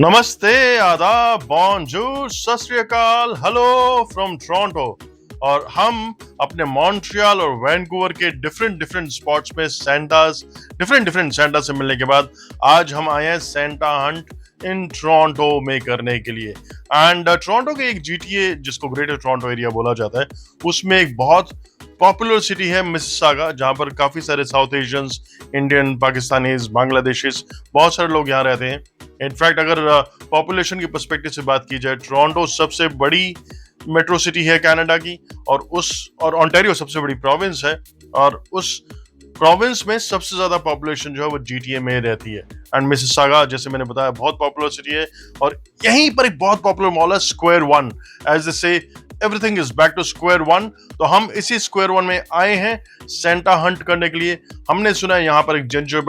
नमस्ते, आदाब, बॉनजूर, सत श्री अकाल, हेलो फ्रॉम टोरंटो। और हम अपने मॉन्ट्रियल और वैंकूवर के डिफरेंट डिफरेंट स्पॉट्स में डिफरेंट सेंटा से मिलने के बाद आज हम आए हैं सेंटा हंट इन टोरंटो में करने के लिए। एंड टोरंटो के एक जीटीए जिसको ग्रेटर टोरंटो एरिया बोला जाता है, उसमें एक बहुत पॉपुलर सिटी है मिसिसागा, जहां पर काफी सारे south Asians, Indian, Pakistanis, Bangladeshis, बहुत सारे लोग यहाँ रहते हैं। इनफैक्ट अगर पॉपुलेशन की पर्सपेक्टिव से बात की जाए, टोरंटो सबसे बड़ी मेट्रो सिटी है कनाडा की, और ओंटारियो सबसे बड़ी प्रोविंस है, और उस प्रोविंस में सबसे ज्यादा पॉपुलेशन जो है वो जीटीए में रहती है। एंड मिसिसागा, जैसे मैंने बताया, बहुत पॉपुलर सिटी है, और यहीं पर एक बहुत पॉपुलर मॉल है square one. As they say everything is back to square one. तो हम इसी स्क्वायर वन में आए हैं सेंटा हंट करने के लिए। हमने सुना है यहाँ पर एक जिंजर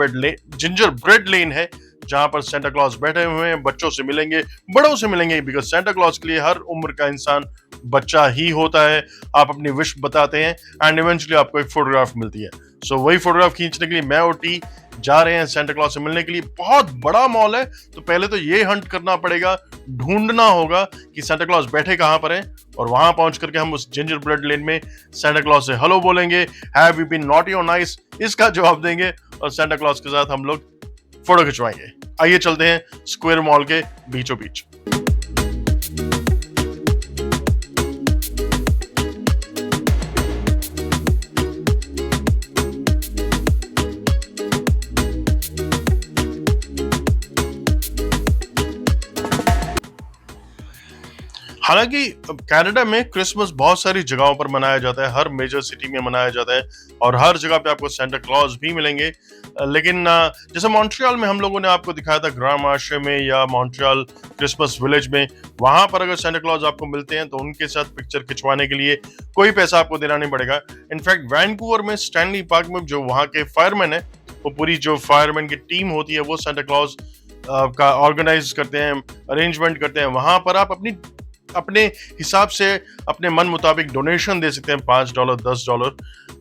ब्रेड लेन है, जहां पर सेंटा क्लॉज बैठे हुए हैं। बच्चों से मिलेंगे, बड़ों से मिलेंगे, बिकॉज सेंटा क्लॉज के लिए हर उम्र का इंसान बच्चा ही होता है। आप अपनी विश बताते हैं एंड इवेंचुअली आपको एक फोटोग्राफ मिलती है। सो वही फोटोग्राफ खींचने के लिए मैं और टी जा रहे हैं सेंटा क्लॉज से मिलने के लिए। बहुत बड़ा मॉल है, तो पहले तो ये हंट करना पड़ेगा, ढूंढना होगा कि सेंटा क्लॉज बैठे कहां पर है, और वहां पहुंच करके हम उस जिंजर ब्रेड लेन में सेंटा क्लॉज से हेलो बोलेंगे, हैव यू बीन नॉटी और नाइस, इसका जवाब देंगे, और सेंटा क्लॉज के साथ हम लोग फोटो खिंचवाएंगे। आइए चलते हैं स्क्वायर मॉल के बीचों बीच। हालांकि कनाडा में क्रिसमस बहुत सारी जगहों पर मनाया जाता है, हर मेजर सिटी में मनाया जाता है, और हर जगह पे आपको सेंटा क्लॉज भी मिलेंगे। लेकिन जैसे मॉन्ट्रियल में हम लोगों ने आपको दिखाया था, ग्राम आश्रय में या मॉन्ट्रियल क्रिसमस विलेज में, वहां पर अगर सेंटा क्लॉज आपको मिलते हैं तो उनके साथ पिक्चर खिंचवाने के लिए कोई पैसा आपको देना नहीं पड़ेगा। इनफैक्ट वैंकूवर में स्टैनली पार्क में जो वहाँ के फायरमैन है, वो पूरी जो फायरमैन की टीम होती है, वो सेंटा क्लॉज का ऑर्गेनाइज करते हैं, अरेंजमेंट करते हैं। वहां पर आप अपने हिसाब से अपने मन मुताबिक डोनेशन दे सकते हैं, $5, $10।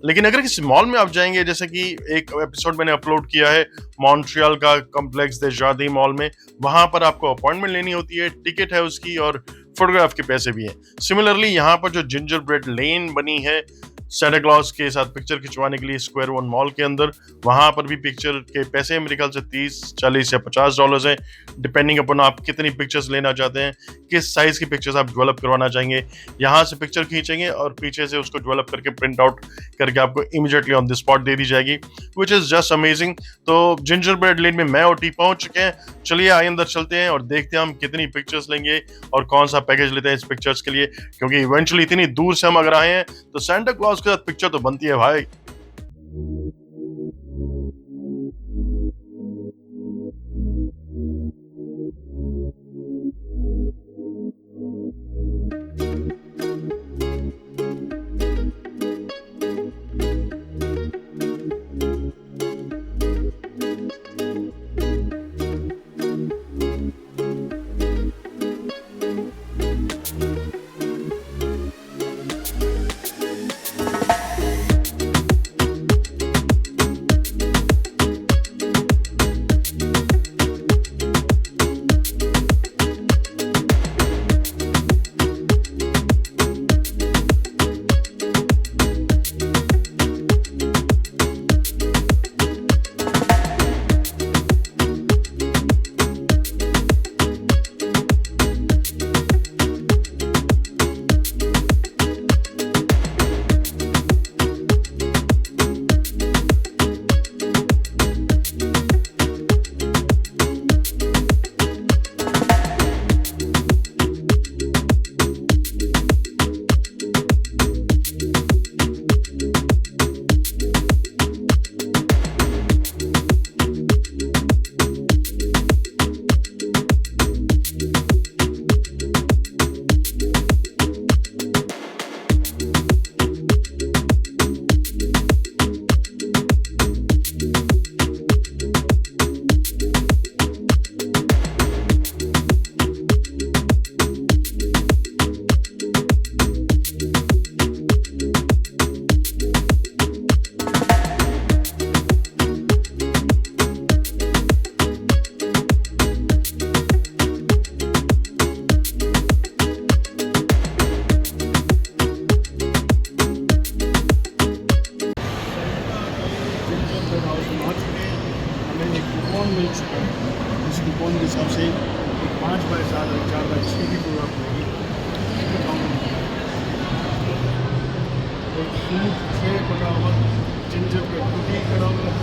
लेकिन अगर किसी मॉल में आप जाएंगे, जैसे कि एक एपिसोड मैंने अपलोड किया है मॉन्ट्रियल का कॉम्प्लेक्स दे जर्दी मॉल में, वहां पर आपको अपॉइंटमेंट लेनी होती है, टिकट है उसकी, और फोटोग्राफ के पैसे भी हैं। सिमिलरली यहाँ पर जो जिंजर ब्रेड लेन बनी है सेंटा क्लॉज के साथ पिक्चर खिंचवाने के लिए स्क्वायर वन मॉल के अंदर, वहां पर भी पिक्चर के पैसे मेरे ख्याल से 30, 40 या $50 हैं, डिपेंडिंग अपन आप कितनी पिक्चर्स लेना चाहते हैं, किस साइज की पिक्चर्स आप डेवलप करवाना चाहेंगे। यहाँ से पिक्चर खींचेंगे और पीछे से उसको डेवलप करके प्रिंट आउट करके आपको इमीडिएटली ऑन द स्पॉट दे दी जाएगी, विच इज जस्ट अमेजिंग। तो जिंजर ब्रेड लेन में मैं और टी पहुंच चुके हैं। चलिए आइए अंदर चलते हैं और देखते हैं हम कितनी पिक्चर्स लेंगे और कौन सा पैकेज लेते हैं इस पिक्चर्स के लिए, क्योंकि इवेंचुअली इतनी दूर से हम अगर आए हैं तो सेंटा क्लॉज के साथ पिक्चर तो बनती है भाई। कूपन मिल चुका है। इस कूपन के हिसाब से 5x7 और 4x6 की प्रोडक्ट होगी। एक फ्रूट ट्रे पड़ा हुआ, जिंजर पे कुटी पड़ा हुआ है।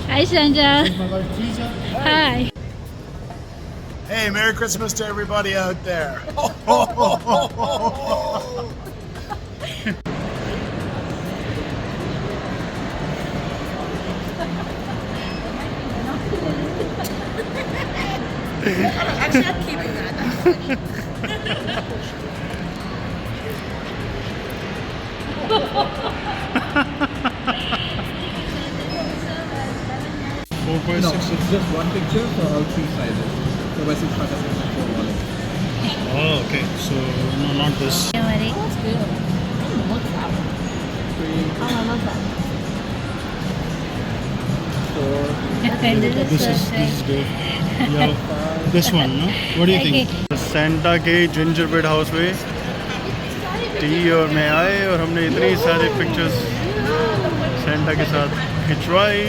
Hi, Sandra. My wife Pizza. Hi. Hey, Merry Christmas to everybody out there. Actually, I'm keeping that. That's funny. No, it's just one picture for all three sizes. 4x6, 5x6, and 4 wallet. Oh, okay. So, no, not this. Ready? That's good. Oh, I love that. 4, This is This is good. Yeah, this one, no? What do you think? Santa के gingerbread house में T और मैं आए और हमने इतनी सारे pictures Santa के साथ खिंचवाई।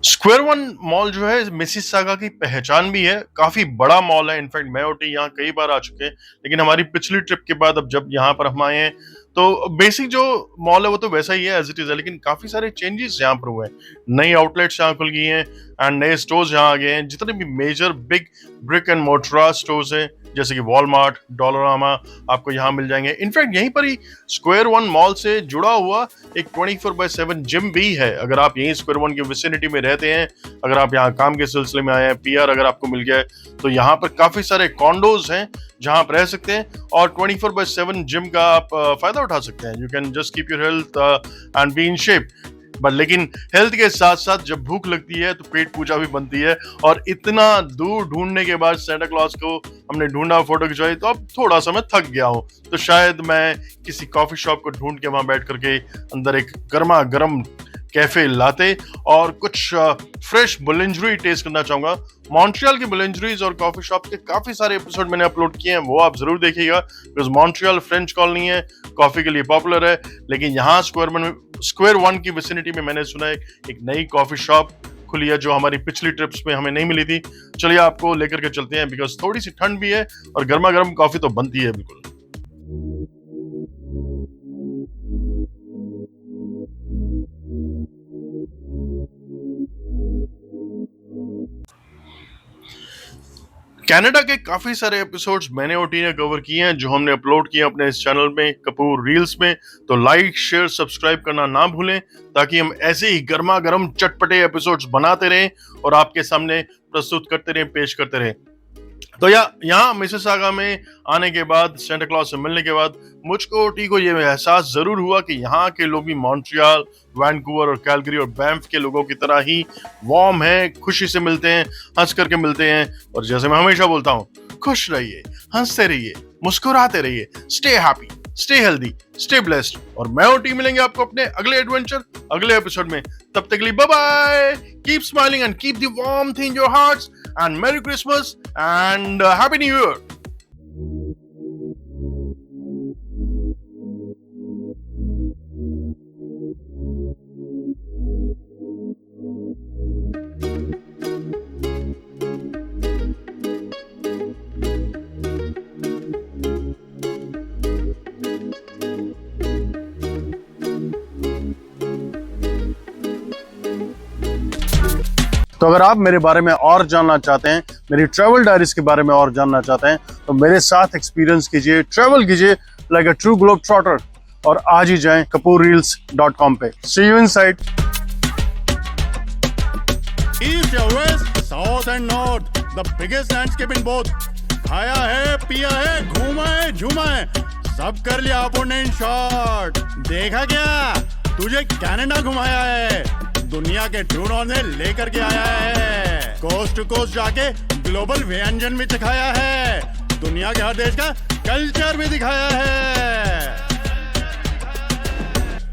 स्क्वायर वन मॉल जो है मिसिसागा की पहचान भी है, काफी बड़ा मॉल है। इनफैक्ट मैं और टी यहाँ कई बार आ चुके हैं, लेकिन हमारी पिछली ट्रिप के बाद अब जब यहाँ पर हम आए हैं तो बेसिक जो मॉल है वो तो वैसा ही है एज इट इज है, लेकिन काफी सारे चेंजेस यहाँ पर हुए हैं। नई आउटलेट्स यहाँ खुल गई हैं एंड नए स्टोर्स यहाँ आ गए हैं। जितने भी major big brick and mortar stores हैं जैसे कि वॉलमार्ट, डॉलरामा आपको यहाँ मिल जाएंगे। इनफैक्ट यहीं पर ही स्क्वायर वन मॉल से जुड़ा हुआ एक 24/7 जिम भी है। अगर आप यहीं स्क्वायर वन की विसिनिटी में रहते हैं, अगर आप यहाँ काम के सिलसिले में आए हैं, पीआर अगर आपको मिल गया है, तो यहाँ पर काफी सारे कॉन्डोज हैं जहां आप रह सकते हैं और 24/7 जिम का आप फायदा उठा सकते हैं। You can just keep your health and be in shape. But लेकिन हेल्थ के साथ साथ जब भूख लगती है तो पेट पूजा भी बनती है, और इतना दूर ढूंढने के बाद सेंटा क्लॉज को हमने ढूंढा, फोटो खिंचवाई, तो अब थोड़ा सा मैं थक गया हूँ। तो शायद मैं किसी कॉफी शॉप को ढूंढ के वहां बैठ करके अंदर एक गर्मा गर्म कैफे लाते और कुछ फ्रेश बुलेंजरी टेस्ट करना चाहूंगा। मॉन्ट्रियल की बुलेंजरीज और कॉफी शॉप के काफी सारे एपिसोड मैंने अपलोड किए हैं, वो आप जरूर देखिएगा, बिकॉज मॉन्ट्रियल फ्रेंच कॉलोनी है, कॉफी के लिए पॉपुलर है। लेकिन यहाँ स्क्वायर वन की विसिनिटी में मैंने सुना है एक नई कॉफी शॉप खुली है जो हमारी पिछली ट्रिप्स में हमें नहीं मिली थी। चलिए आपको लेकर के चलते हैं, बिकॉज थोड़ी सी ठंड भी है और गर्मा गर्म कॉफी तो बनती है बिल्कुल। कनाडा के काफी सारे एपिसोड्स मैंने और टी ने कवर किए हैं जो हमने अपलोड किए अपने इस चैनल में कपूर रील्स में। तो लाइक शेयर सब्सक्राइब करना ना भूलें, ताकि हम ऐसे ही गर्मा गर्म चटपटे एपिसोड्स बनाते रहें और आपके सामने प्रस्तुत करते रहें, पेश करते रहें। तो यहाँ मिसिसागा में आने के बाद, सेंटा क्लॉज से मिलने के बाद, मुझको टी को ये एहसास जरूर हुआ कि यहाँ के लोग भी मॉन्ट्रियल, वैंकूवर और कैलगरी और बैंफ के लोगों की तरह ही वार्म है, खुशी से मिलते हैं, हंस करके मिलते हैं। और जैसे मैं हमेशा बोलता हूँ, खुश रहिए, हंसते रहिए, मुस्कुराते रहिए, stay happy, stay healthy, stay blessed. और मैं और टी मिलेंगे आपको अपने अगले एडवेंचर, अगले एपिसोड में। तब तक के लिए bye bye, keep smiling and keep the warmth in your hearts and merry Christmas and happy new year. तो अगर आप मेरे बारे में और जानना चाहते हैं, मेरी ट्रैवल डायरीज के बारे में और जानना चाहते हैं, तो मेरे साथ एक्सपीरियंस कीजिए, ट्रैवल कीजिए like a true globe trotter और आज ही जाएं kapoorreels.com पे। See you inside. East or west, south and north, the biggest landscape in both. खाया है, पिया है, घूमा है, झूमा है, सब कर लिया अपन इन शॉर्ट। देखा क्या? तुझे कनाडा घुमाया है, दुनिया के ट्रूनॉन ने लेकर के आया है, कोस्ट टू कोस्ट जाके ग्लोबल व्यंजन भी सिखाया है, दुनिया के हर देश का कल्चर भी दिखाया है।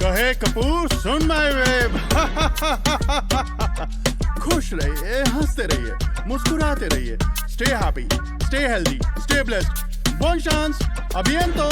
कहे कपूर सुन माय वेब। खुश रहिए, हंसते रहिए, मुस्कुराते रहिए, stay happy, stay healthy, stay blessed. Bon chance, अभियंतो।